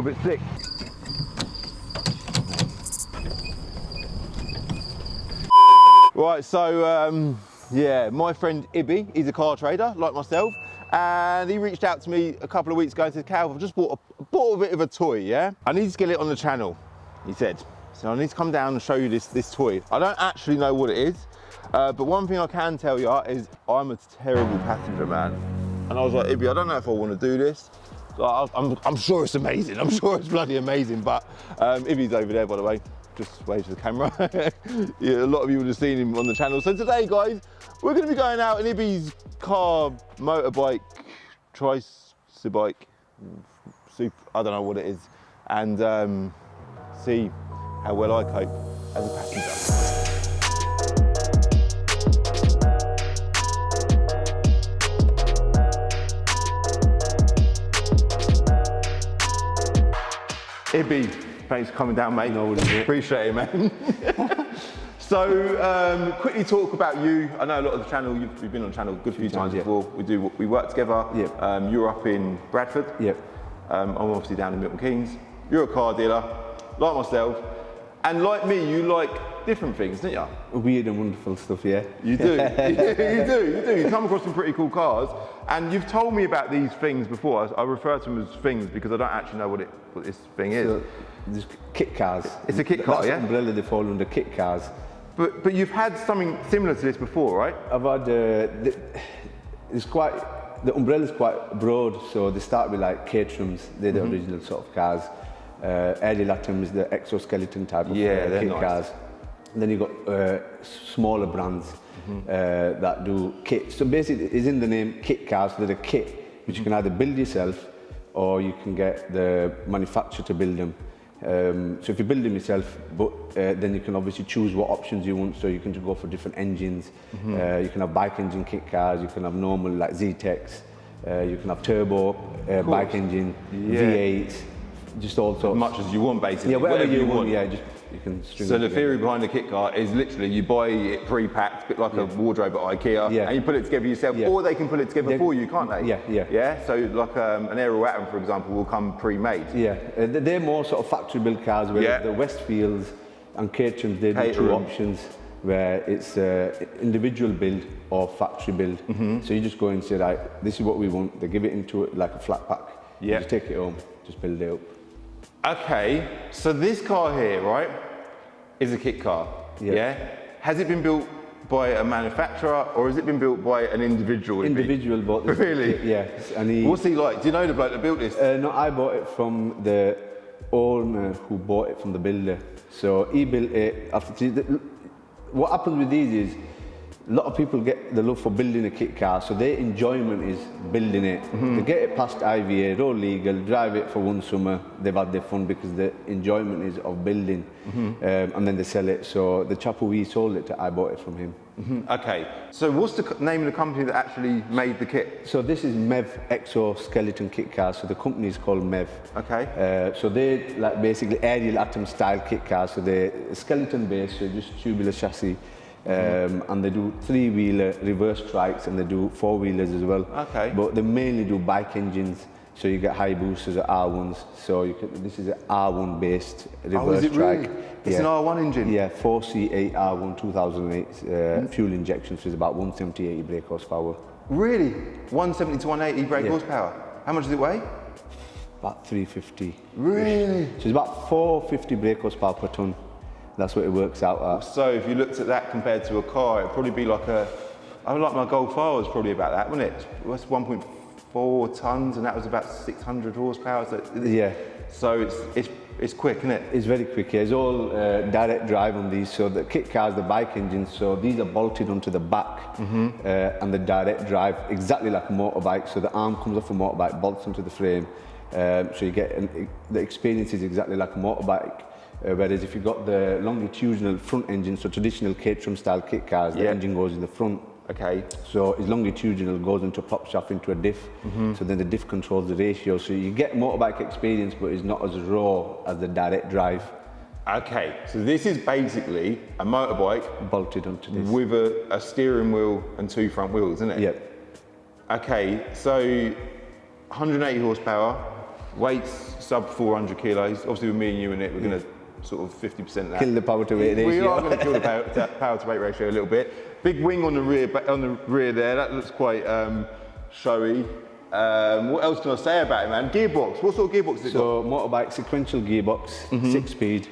a bit thick. Right, so yeah, my friend Ibby, he's a car trader like myself, and he reached out to me a couple of weeks ago and said, Cal, I've just bought a bit of a toy, yeah? I need to get it on the channel, he said. So I need to come down and show you this toy. I don't actually know what it is, but one thing I can tell you is I'm a terrible passenger, man. And I was like, Ibby, I don't know if I want to do this. I'm sure it's amazing. I'm sure it's bloody amazing, but Ibby's over there, by the way. Just wave to the camera. Yeah, a lot of you would have seen him on the channel. So today, guys, we're going to be going out in Ibby's car, motorbike, tricycle, I don't know what it is, and see how well I cope as a passenger. Ibby, thanks for coming down, mate. No, appreciate it, man. So, quickly talk about you. I know a lot of the channel, you've been on the channel a good few times before. We work together. Yep. You're up in Bradford. Yep. I'm obviously down in Milton Keynes. You're a car dealer, like myself. And like me, you like different things, don't you? Weird and wonderful stuff, yeah. You do. You do. You come across some pretty cool cars. And you've told me about these things before. I refer to them as things because I don't actually know what this thing is. So, there's kit cars. It's a kit car, That's yeah? the umbrella they fall under, kit cars. But you've had something similar to this before, right? I've had, the umbrella's quite broad, so they start with like Caterhams, they're the original sort of cars. Early Latin is the exoskeleton type of kit cars. And then you've got smaller brands that do kit. So basically, it's in the name kit cars, so they're a kit, which you can either build yourself or you can get the manufacturer to build them. So if you build them yourself, then you can obviously choose what options you want, so you can just go for different engines. You can have bike engine kit cars, you can have normal like Z-Tex, you can have turbo, bike engine, V8s, just all sorts. As much as you want, basically. Yeah, whatever you want, yeah, just you can string So it the together. theory behind the kit car is literally you buy it pre-packed, a bit like a wardrobe at IKEA, and you put it together yourself, or they can put it together for you, can't they? Yeah, so like an Aero Atom, for example, will come pre-made. Yeah, they're more sort of factory-built cars, whereas the Westfields and Caterhams, they do two options, where it's individual build or factory build. So you just go and say, like, this is what we want. They give it into it like a flat pack. You just take it home, just build it up. Okay, so this car here, right, is a kit car, yeah? Has it been built by a manufacturer or has it been built by an individual? Individual bought this. Really? Yeah. And what's he like? Do you know the bloke that built this? No, I bought it from the owner who bought it from the builder. So he built it after. What happens with these is, a lot of people get the love for building a kit car, so their enjoyment is building it. They get it past IVA, they're all legal, drive it for one summer, they've had their fun because the enjoyment is of building, and then they sell it. So the chap who we sold it to, I bought it from him. Okay, so what's the name of the company that actually made the kit? So this is MEV Exoskeleton Kit Cars, so the company is called MEV. Okay. So they're like basically aerial atom style kit cars, so they're skeleton based, so just tubular chassis. And they do three-wheeler reverse trikes and they do four-wheelers as well. Okay. But they mainly do bike engines, so you get high boosters or R1s. So this is an R1 based reverse trike. Really? It's an R1 engine? Yeah, 4C8 R1 2008 fuel injection, so it's about 170-80 brake horsepower. Really? 170 to 180 brake horsepower? How much does it weigh? About 350. Really? So it's about 450 brake horsepower per tonne. That's what it works out at. So if you looked at that compared to a car, it'd probably be like my Golf R was probably about that, wasn't it? It was 1.4 tons and that was about 600 horsepower. So it's quick, isn't it? It's very quick, yeah. It's all direct drive on these. So the kit cars, the bike engines, so these are bolted onto the back and the direct drive, exactly like a motorbike. So the arm comes off a motorbike, bolts onto the frame. So you get, the experience is exactly like a motorbike. Whereas if you've got the longitudinal front engine, so traditional Caterham style kit cars, the engine goes in the front. Okay. So it's longitudinal, goes into a prop shaft, into a diff. So then the diff controls the ratio. So you get motorbike experience, but it's not as raw as the direct drive. Okay, so this is basically a motorbike bolted onto this. With a steering wheel and two front wheels, isn't it? Yep. Okay, so 180 horsepower, Weight's sub 400 kilos. Obviously with me and you in it, we're going to sort of 50% that. Kill the power to weight ratio. We are going to kill the power to weight ratio a little bit. Big wing on the rear there, that looks quite showy. What else can I say about it, man? Gearbox, what sort of gearbox is it got? So motorbike sequential gearbox, 6-speed,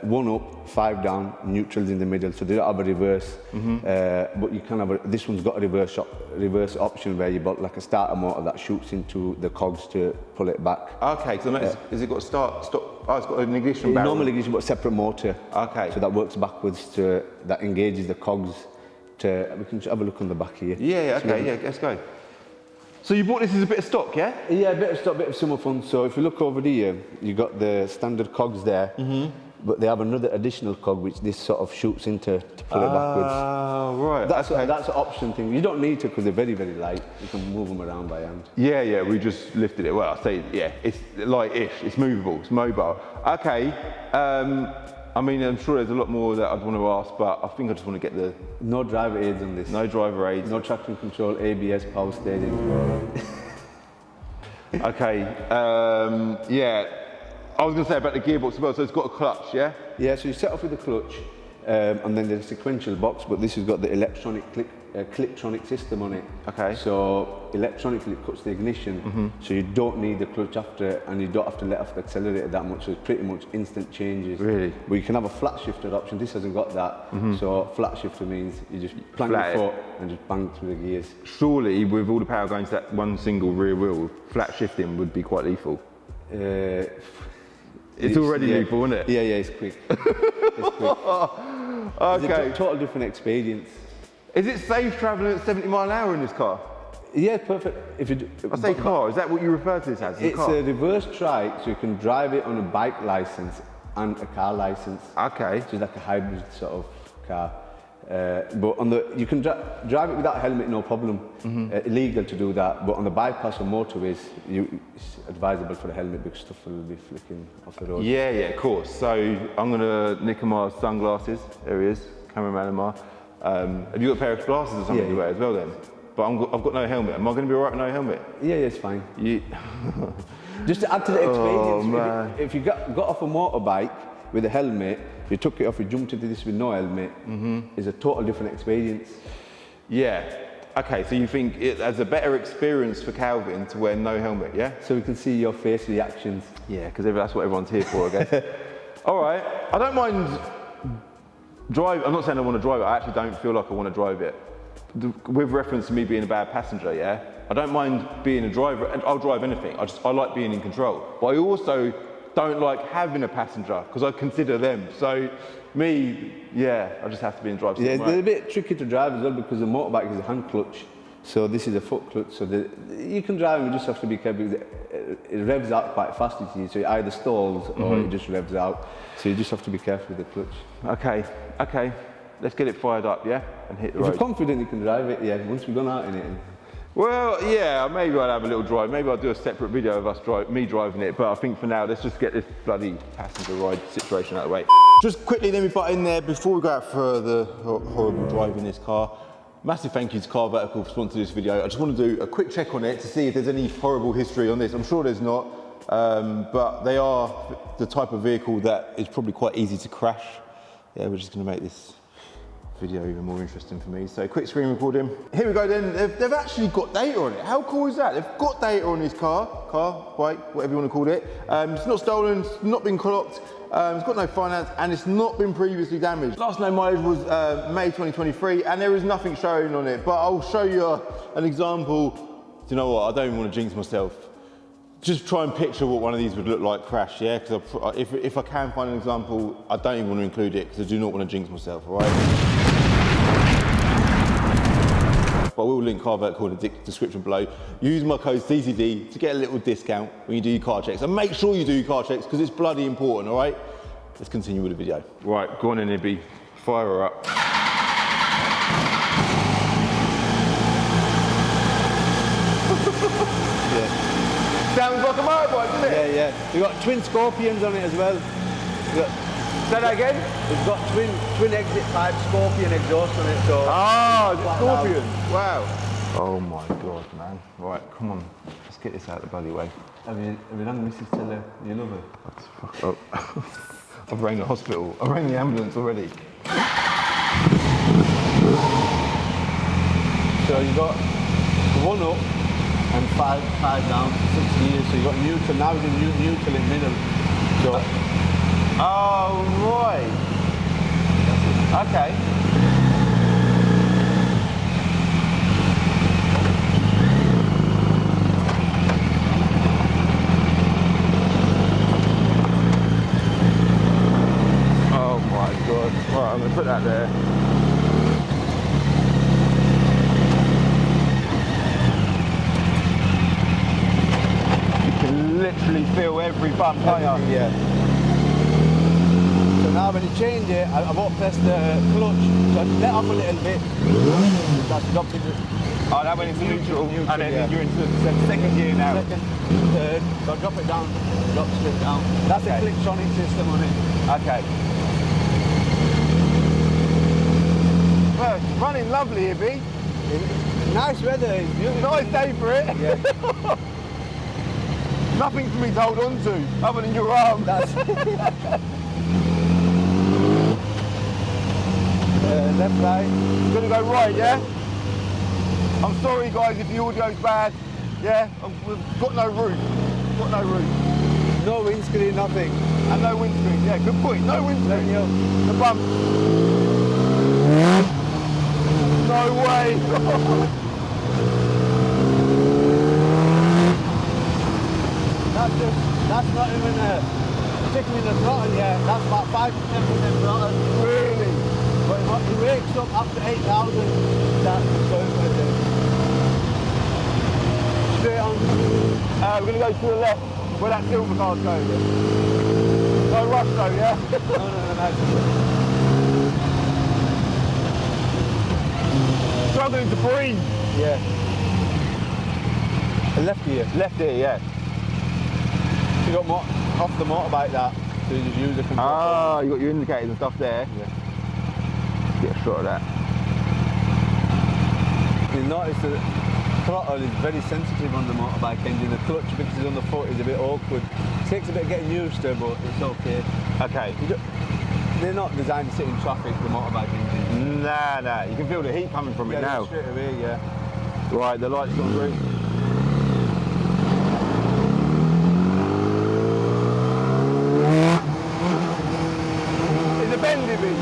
1 up, 5 down, neutrals in the middle. So they don't have a reverse, but you can have this one's got a reverse option where you got like a starter motor that shoots into the cogs to pull it back. Okay, so has it got start, stop? Oh, it's got an ignition barrel. Normal ignition, but separate motor. Okay. So that works backwards that engages the cogs. We can have a look on the back here. Yeah, okay, yeah, let's go. So you bought this as a bit of stock, yeah? Yeah, a bit of stock, bit of summer fun. So if you look over here, you got the standard cogs there, but they have another additional cog which this sort of shoots into to pull it backwards. Oh, right. That's an option thing. You don't need to because they're very, very light. You can move them around by hand. Yeah, we just lifted it. Well, I say, yeah, it's light-ish, it's movable, it's mobile. Okay, I mean, I'm sure there's a lot more that I'd want to ask, but I think I just want to get the... No driver aids on this. No driver aids. No traction control, ABS, power steering. Okay, yeah. I was going to say about the gearbox as well, so it's got a clutch, yeah? Yeah, so you set off with the clutch, and then there's a sequential box, but this has got the electronic clicktronic system on it. Okay. So electronically it cuts the ignition, so you don't need the clutch after, and you don't have to let off the accelerator that much, so it's pretty much instant changes. Really? But you can have a flat shifter option. This hasn't got that, so flat shifter means you just plank your foot and just bang through the gears. Surely, with all the power going to that one single rear wheel, flat shifting would be quite lethal. It's already lethal, isn't it? Yeah, it's quick. It's quick. Okay. It's a total different experience. Is it safe travelling at 70 miles an hour in this car? Yeah, perfect. If you I say car, is that what you refer to this as? It's a reverse trike, so you can drive it on a bike license and a car license. Okay. So it's like a hybrid sort of car. But you can drive it without a helmet, no problem. Illegal to do that, but on the bypass or motorways, it's advisable for the helmet because stuff will be flicking off the road. Yeah, of course. So I'm gonna nick Amar's sunglasses. There he is, cameraman Amar. Have you got a pair of glasses or something to wear as well then? But I've got no helmet. Am I going to be all right with no helmet? Yeah, it's fine. Just to add to the experience, man. if you got off a motorbike with a helmet, if you took it off, you jumped into this with no helmet, it's a total different experience. Yeah. Okay, so you think it has a better experience for Calvin to wear no helmet, yeah? So we can see your face reactions. Yeah, because that's what everyone's here for, I guess. All right, I don't mind drive. I'm not saying I want to drive it. I actually don't feel like I want to drive it. With reference to me being a bad passenger, yeah, I don't mind being a driver, and I'll drive anything. I like being in control. But I also don't like having a passenger because I consider them. So me, yeah, I just have to be in drive seat. Yeah, they're a bit tricky to drive as well because the motorbike is a hand clutch. So this is a foot clutch. So you can drive and you just have to be careful because it revs out quite fast, you see. So it either stalls or it just revs out. So you just have to be careful with the clutch. Okay. Let's get it fired up, yeah? And hit the road. If you're confident you can drive it, yeah, once we've gone out in it. Well, yeah, maybe I'll have a little drive. Maybe I'll do a separate video of me driving it. But I think for now, let's just get this bloody passenger ride situation out of the way. Just quickly, let me butt in there before we go out for the horrible drive in this car. Massive thank you to Car Vertical for sponsoring this video. I just want to do a quick check on it to see if there's any horrible history on this. I'm sure there's not, but they are the type of vehicle that is probably quite easy to crash. Yeah, we're just going to make this video even more interesting for me. So quick screen recording. Here we go then. They've actually got data on it. How cool is that? They've got data on this car, bike, whatever you want to call it. It's not stolen, it's not been clocked, it's got no finance, and it's not been previously damaged. Last known mileage was May 2023, and there is nothing showing on it, but I'll show you an example. Do you know what? I don't even want to jinx myself. Just try and picture what one of these would look like crash, yeah? Because if I can find an example, I don't even want to include it because I do not want to jinx myself, all right? But we'll link Car Vertical in the description below. Use my code CCD to get a little discount when you do your car checks. And make sure you do your car checks because it's bloody important, all right? Let's continue with the video. Right, go on in, Ibby. Fire her up. Yeah. Sounds like a motorbike, doesn't it? Yeah. We've got twin Scorpions on it as well. Say that again? We've got twin exit pipe Scorpion exhaust on it. So the Scorpion. Wow. Oh my God, man. Right, come on. Let's get this out of the bloody way. Have you rang Mrs. tell her you love her? Oh. I've rang the hospital. I rang the ambulance already. So you got 1 up and 5 down, 6 gears. So you got neutral. Now he's in neutral in middle. So. Oh, right. Okay. Oh my God. Right, I'm going to put that there. You can literally feel every bump, can't you? Yeah. So now when you change it, I won't press the clutch, so I let off a little bit. That's dropped into. Oh, that went into neutral, and then yeah. you're into the second gear now. Second, third, so I drop it down, drop straight down. That's Okay. a Clicktronic system on it. Okay. Well, it's running lovely, Ibby. Nice weather, it's beautiful. Nice day for it. Yeah. Nothing for me to hold on to, other than your arm. That's left, right. Gonna go right, yeah? I'm sorry guys if the audio's bad. Yeah, we've got no roof. Got no roof. No windscreen, nothing. And no windscreen, yeah, good point. No windscreen. The bump. No way. That's not even sticking in the throttle yet. That's about 5 to 10% throttle. Really? But he wakes up after 8,000. That's going for it. Straight on. We're gonna go to the left where that silver car's going. No rush though, yeah? No. Struggling to breathe. Yeah. Left gear. Left ear, yeah. You got off the motorbike that, so you just use the control. Ah, you got your indicators and stuff there. Yeah. Get a shot of that. You notice that the throttle is very sensitive on the motorbike engine. The clutch, because it's on the foot, is a bit awkward. It takes a bit of getting used to, but it's okay. Okay. They're not designed to sit in traffic, the motorbike engines. Nah. You can feel the heat coming from it now. Straight away, yeah. Right, the light's gone green. Is it bend, Ibby?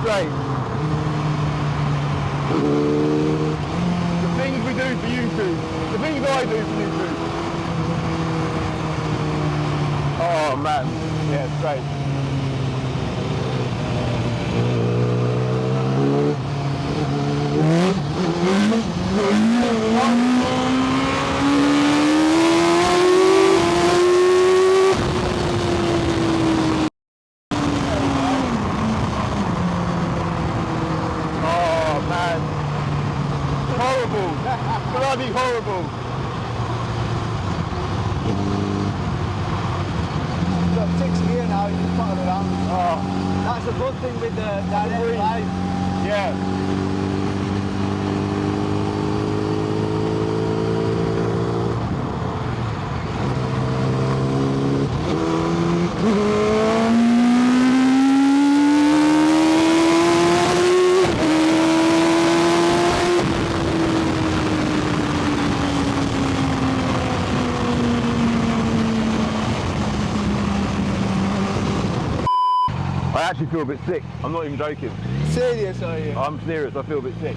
Great. The things we do for YouTube. The things I do for YouTube. Oh man, yeah, it's great. Oh man, horrible, bloody horrible. You've got 6 gear now, you just put it around. Oh, that's a good thing with the direct drive. Yeah. actually feel a bit sick. I'm not even joking. Serious, are you? I'm serious, I feel a bit sick.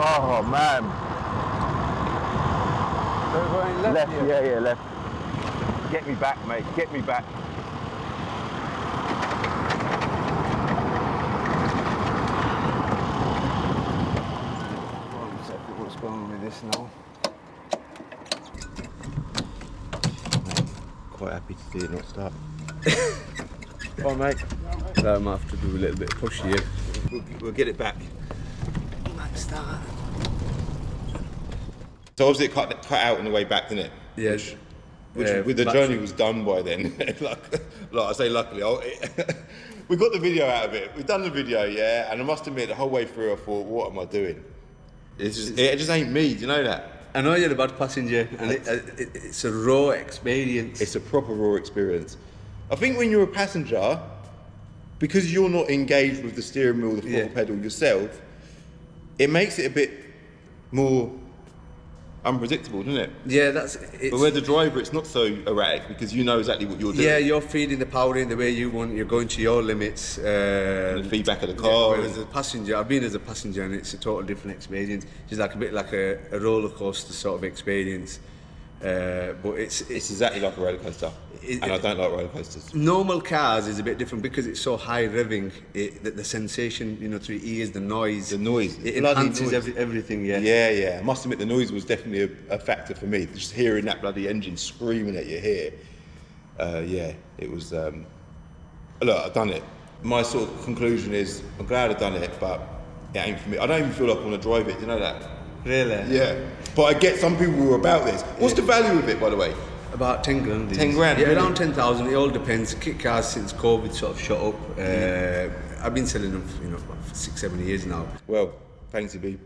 Oh man. We're going left here. Yeah, left. Get me back, mate, get me back. One second, what's going on with this now? Quite happy to see it not start. Come on, mate. So I might have to do a little bit of push here. We'll get it back. Might start. So obviously it cut out on the way back, didn't it? Yeah. Which with the journey was done by then. like I say, luckily, we got the video out of it. We've done the video, yeah, and I must admit, the whole way through I thought, what am I doing? It just ain't me, do you know that? I know you're a bad passenger, and it's a raw experience. It's a proper raw experience. I think when you're a passenger, because you're not engaged with the steering wheel, the throttle pedal yourself, it makes it a bit more unpredictable, doesn't it? Yeah, but with the driver, it's not so erratic because you know exactly what you're doing. Yeah, you're feeding the power in the way you want. You're going to your limits. And the feedback of the car. Whereas as a passenger, I've been as a passenger, and it's a total different experience. It's like a bit like a roller coaster sort of experience. But it's exactly like a roller coaster, and I don't like roller coasters. Normal cars is a bit different because it's so high revving. The sensation, you know, through your ears, the noise. It enhances everything. Yeah. Yeah. I must admit, the noise was definitely a factor for me. Just hearing that bloody engine screaming at your ear. Yeah, it was. Look, I've done it. My sort of conclusion is, I'm glad I've done it, but it ain't for me. I don't even feel like I want to drive it. You know that? Really? Yeah. But I get some people who are about this. What's the value of it, by the way? About 10 grand. 10 grand? Yeah, really? around 10,000. It all depends. Kit cars since COVID sort of shut up. I've been selling them, you know, for 6-7 years now. Well, thanks, Ibi.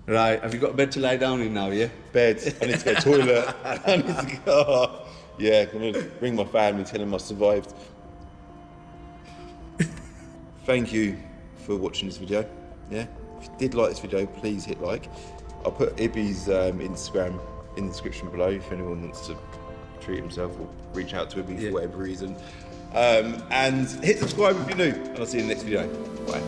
Right, have you got a bed to lie down in now, yeah? Bed. I need to go to the toilet. I need to go. Yeah, I'm going to ring my family, tell them I survived. Thank you for watching this video. Yeah. If you did like this video, please hit like. I'll put Ibby's Instagram in the description below if anyone wants to treat himself or reach out to Ibby for whatever reason. And hit subscribe if you're new, and I'll see you in the next video. Bye.